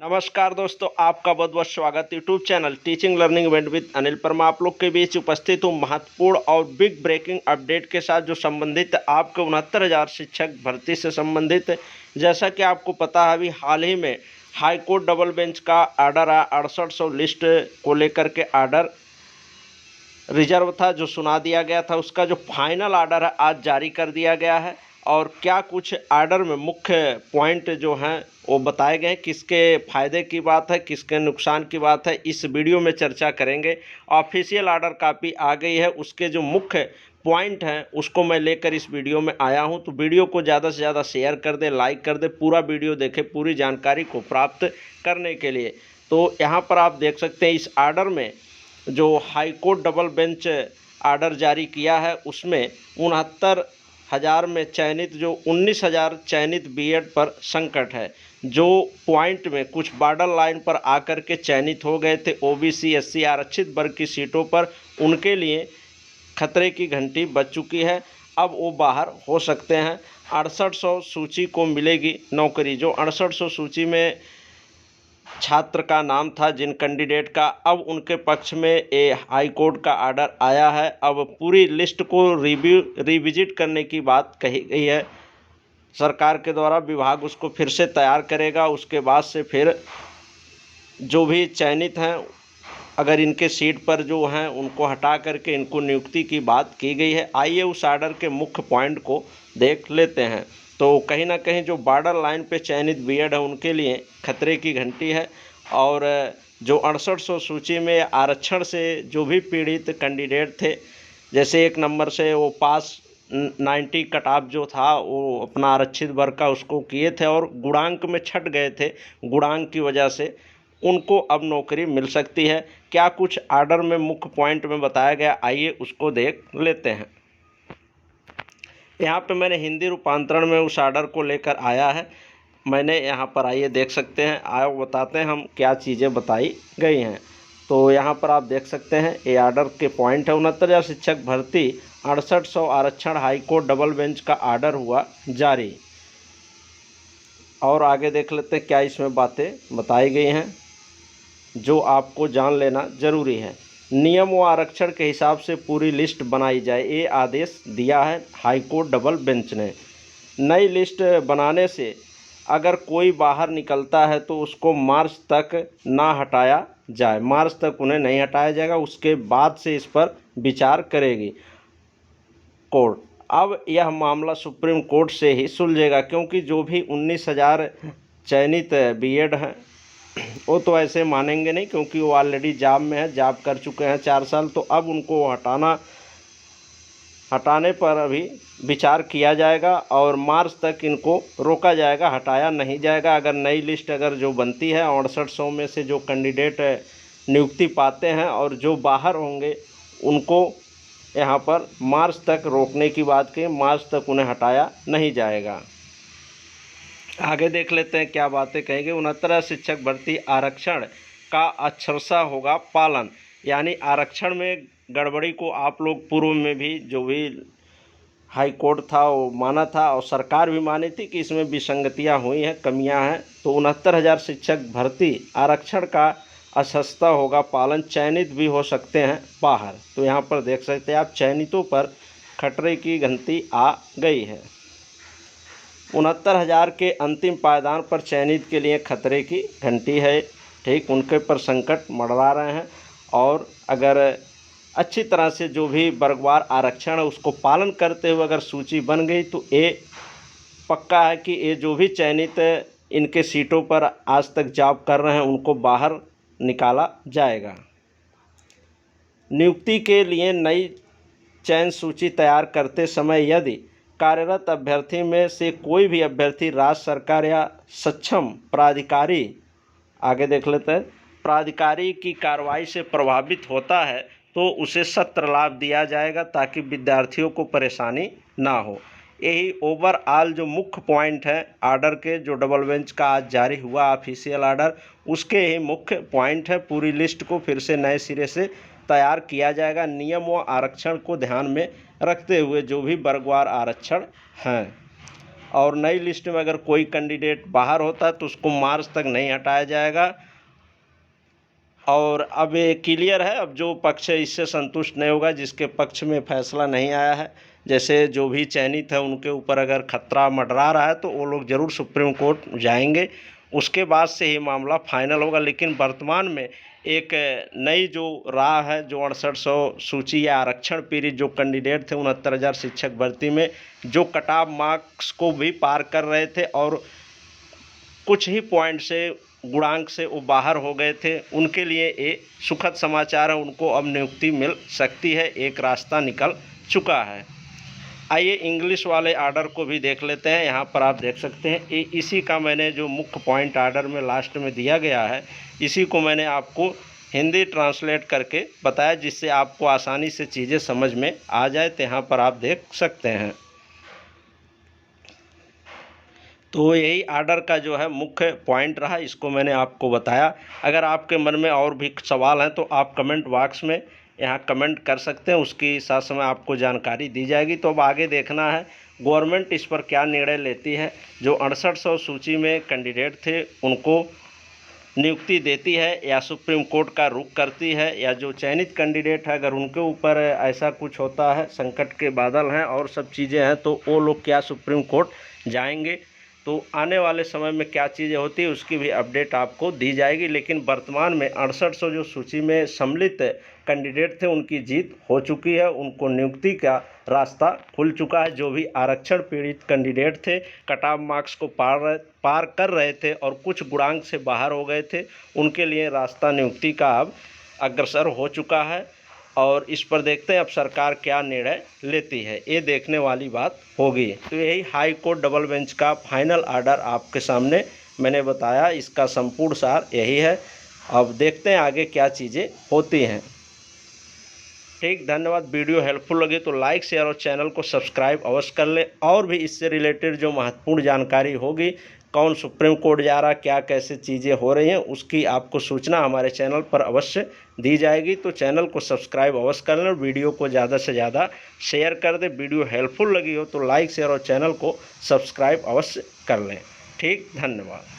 नमस्कार दोस्तों, आपका बहुत बहुत स्वागत YouTube channel teaching learning event with Anil Parma आप लोग के बीच उपस्थित हूँ महत्वपूर्ण और बिग ब्रेकिंग अपडेट के साथ जो संबंधित आपके 69,000 शिक्षक भर्ती से संबंधित है। जैसा कि आपको पता है, अभी हाल ही में हाई कोर्ट डबल बेंच का आर्डर आया। 6800 लिस्ट को लेकर के आर्डर रिजर्व था जो सुना दिया गया था, उसका जो फाइनल आर्डर है आज जारी कर दिया गया है। और क्या कुछ आर्डर में मुख्य पॉइंट जो हैं वो बताए गए, किसके फ़ायदे की बात है, किसके नुकसान की बात है, इस वीडियो में चर्चा करेंगे। ऑफिशियल आर्डर कापी आ गई है, उसके जो मुख्य पॉइंट हैं उसको मैं लेकर इस वीडियो में आया हूं। तो वीडियो को ज़्यादा से ज़्यादा शेयर कर दे, लाइक कर दे, पूरा वीडियो देखें पूरी जानकारी को प्राप्त करने के लिए। तो यहाँ पर आप देख सकते हैं इस आर्डर में जो high court double bench order जारी किया है उसमें 69,000 में चयनित जो 19,000 चयनित बीएड पर संकट है। जो पॉइंट में कुछ बॉर्डर लाइन पर आकर के चयनित हो गए थे ओबीसी एससी आरक्षित वर्ग की सीटों पर, उनके लिए खतरे की घंटी बज चुकी है। अब वो बाहर हो सकते हैं। 6800 सूची को मिलेगी नौकरी। जो 6800 सूची में छात्र का नाम था जिन कैंडिडेट का, अब उनके पक्ष में ए हाई कोर्ट का आर्डर आया है। अब पूरी लिस्ट को रिविजिट करने की बात कही गई है सरकार के द्वारा। विभाग उसको फिर से तैयार करेगा, उसके बाद से फिर जो भी चयनित हैं, अगर इनके सीट पर जो हैं उनको हटा करके इनको नियुक्ति की बात की गई है। आइए उस आर्डर के मुख्य पॉइंट को देख लेते हैं। तो कहीं ना कहीं जो बॉर्डर लाइन पे चयनित बीएड है उनके लिए खतरे की घंटी है। और जो 6800 सूची में आरक्षण से जो भी पीड़ित कैंडिडेट थे, जैसे 1 नंबर से वो पास 90 कट ऑफ जो था वो अपना आरक्षित वर्ग का उसको किए थे और गुणांक में छट गए थे, गुणांक की वजह से उनको अब नौकरी मिल सकती है। क्या कुछ आर्डर में मुख्य पॉइंट में बताया गया, आइए उसको देख लेते हैं। यहाँ पे मैंने हिंदी रूपांतरण में उस आर्डर को लेकर आया है। मैंने यहाँ पर आइए देख सकते हैं, आओ बताते हैं हम क्या चीज़ें बताई गई हैं। तो यहाँ पर आप देख सकते हैं ये आर्डर के पॉइंट है। 69,000 शिक्षक भर्ती 6800 आरक्षण हाई कोर्ट डबल बेंच का आर्डर हुआ जारी। और आगे देख लेते हैं क्या इसमें बातें बताई गई हैं जो आपको जान लेना ज़रूरी है। नियम व आरक्षण के हिसाब से पूरी लिस्ट बनाई जाए, ये आदेश दिया है हाई कोर्ट डबल बेंच ने। नई लिस्ट बनाने से अगर कोई बाहर निकलता है तो उसको मार्च तक ना हटाया जाए, मार्च तक उन्हें नहीं हटाया जाएगा, उसके बाद से इस पर विचार करेगी कोर्ट। अब यह मामला सुप्रीम कोर्ट से ही सुलझेगा, क्योंकि जो भी 19,000 चयनित बीएड हैं वो तो ऐसे मानेंगे नहीं, क्योंकि वो ऑलरेडी जॉब में है, जॉब कर चुके हैं 4 साल। तो अब उनको हटाने पर अभी विचार किया जाएगा और मार्च तक इनको रोका जाएगा, हटाया नहीं जाएगा। अगर नई लिस्ट अगर जो बनती है 6800 में से जो कैंडिडेट नियुक्ति पाते हैं और जो बाहर होंगे उनको यहाँ पर मार्च तक रोकने की बात की, मार्च तक उन्हें हटाया नहीं जाएगा। आगे देख लेते हैं क्या बातें कहेंगे। 69 शिक्षक भर्ती आरक्षण का अक्षरशः होगा पालन, यानी आरक्षण में गड़बड़ी को आप लोग पूर्व में भी जो भी हाई कोर्ट था वो माना था और सरकार भी मानी थी कि इसमें विसंगतियां हुई हैं, कमियां हैं। तो 69,000 शिक्षक भर्ती आरक्षण का अक्षरशः होगा पालन, चयनित भी हो सकते हैं बाहर। तो यहाँ पर देख सकते हैं आप, चयनितों पर खतरे की घंटी आ गई है। 69,000 के अंतिम पायदान पर चयनित के लिए खतरे की घंटी है। ठीक, उनके पर संकट मंडरा रहे हैं। और अगर अच्छी तरह से जो भी वर्गवार आरक्षण है उसको पालन करते हुए अगर सूची बन गई तो ये पक्का है कि ये जो भी चयनित इनके सीटों पर आज तक जॉब कर रहे हैं उनको बाहर निकाला जाएगा। नियुक्ति के लिए नई चयन सूची तैयार करते समय यदि कार्यरत अभ्यर्थी में से कोई भी अभ्यर्थी राज्य सरकार या सक्षम प्राधिकारी, आगे देख लेते हैं, प्राधिकारी की कार्रवाई से प्रभावित होता है तो उसे सत्र लाभ दिया जाएगा ताकि विद्यार्थियों को परेशानी ना हो। यही ओवरऑल जो मुख्य पॉइंट है आर्डर के, जो डबल बेंच का आज जारी हुआ ऑफिशियल आर्डर, उसके ही मुख्य पॉइंट है। पूरी लिस्ट को फिर से नए सिरे से तैयार किया जाएगा, नियम व आरक्षण को ध्यान में रखते हुए जो भी वर्गवार आरक्षण हैं। और नई लिस्ट में अगर कोई कैंडिडेट बाहर होता है तो उसको मार्च तक नहीं हटाया जाएगा। और अब ये क्लियर है, अब जो पक्ष इससे संतुष्ट नहीं होगा, जिसके पक्ष में फैसला नहीं आया है, जैसे जो भी चयनित है उनके ऊपर अगर खतरा मंडरा रहा है तो वो लोग ज़रूर सुप्रीम कोर्ट जाएंगे, उसके बाद से ही मामला फाइनल होगा। लेकिन वर्तमान में एक नई जो राह है, जो 6800 सूची या आरक्षण पीड़ित जो कैंडिडेट थे 69,000 शिक्षक भर्ती में, जो कट ऑफ मार्क्स को भी पार कर रहे थे और कुछ ही पॉइंट से गुणांक से वो बाहर हो गए थे, उनके लिए ये सुखद समाचार है। उनको अब नियुक्ति मिल सकती है, एक रास्ता निकल चुका है। आइए इंग्लिश वाले आर्डर को भी देख लेते हैं। यहाँ पर आप देख सकते हैं इसी का मैंने जो मुख्य पॉइंट आर्डर में लास्ट में दिया गया है, इसी को मैंने आपको हिंदी ट्रांसलेट करके बताया, जिससे आपको आसानी से चीज़ें समझ में आ जाए। तो यहाँ पर आप देख सकते हैं। तो यही आर्डर का जो है मुख्य पॉइंट रहा, इसको मैंने आपको बताया। अगर आपके मन में और भी सवाल हैं तो आप कमेंट बॉक्स में यहाँ कमेंट कर सकते हैं, उसकी साथ समय आपको जानकारी दी जाएगी। तो अब आगे देखना है गवर्नमेंट इस पर क्या निर्णय लेती है। जो 6800 सूची में कैंडिडेट थे उनको नियुक्ति देती है या सुप्रीम कोर्ट का रुख करती है, या जो चयनित कैंडिडेट है अगर उनके ऊपर ऐसा कुछ होता है, संकट के बादल हैं और सब चीज़ें हैं, तो वो लोग क्या सुप्रीम कोर्ट जाएंगे। तो आने वाले समय में क्या चीज़ें होती है उसकी भी अपडेट आपको दी जाएगी। लेकिन वर्तमान में 6800 जो सूची में सम्मिलित कैंडिडेट थे उनकी जीत हो चुकी है, उनको नियुक्ति का रास्ता खुल चुका है। जो भी आरक्षण पीड़ित कैंडिडेट थे, कट ऑफ मार्क्स को पार कर रहे थे और कुछ गुणांक से बाहर हो गए थे, उनके लिए रास्ता नियुक्ति का अब अग्रसर हो चुका है। और इस पर देखते हैं अब सरकार क्या निर्णय लेती है, ये देखने वाली बात होगी। तो यही हाई कोर्ट डबल बेंच का फाइनल आर्डर आपके सामने मैंने बताया, इसका संपूर्ण सार यही है। अब देखते हैं आगे क्या चीज़ें होती हैं। ठीक, धन्यवाद। वीडियो हेल्पफुल लगे तो लाइक शेयर और चैनल को सब्सक्राइब अवश्य कर लें। और भी इससे रिलेटेड जो महत्वपूर्ण जानकारी होगी, कौन सुप्रीम कोर्ट जा रहा, क्या कैसे चीज़ें हो रही हैं, उसकी आपको सूचना हमारे चैनल पर अवश्य दी जाएगी। तो चैनल को सब्सक्राइब अवश्य कर लें, वीडियो को ज़्यादा से ज़्यादा शेयर कर दें। वीडियो हेल्पफुल लगी हो तो लाइक शेयर और चैनल को सब्सक्राइब अवश्य कर लें। ठीक, धन्यवाद।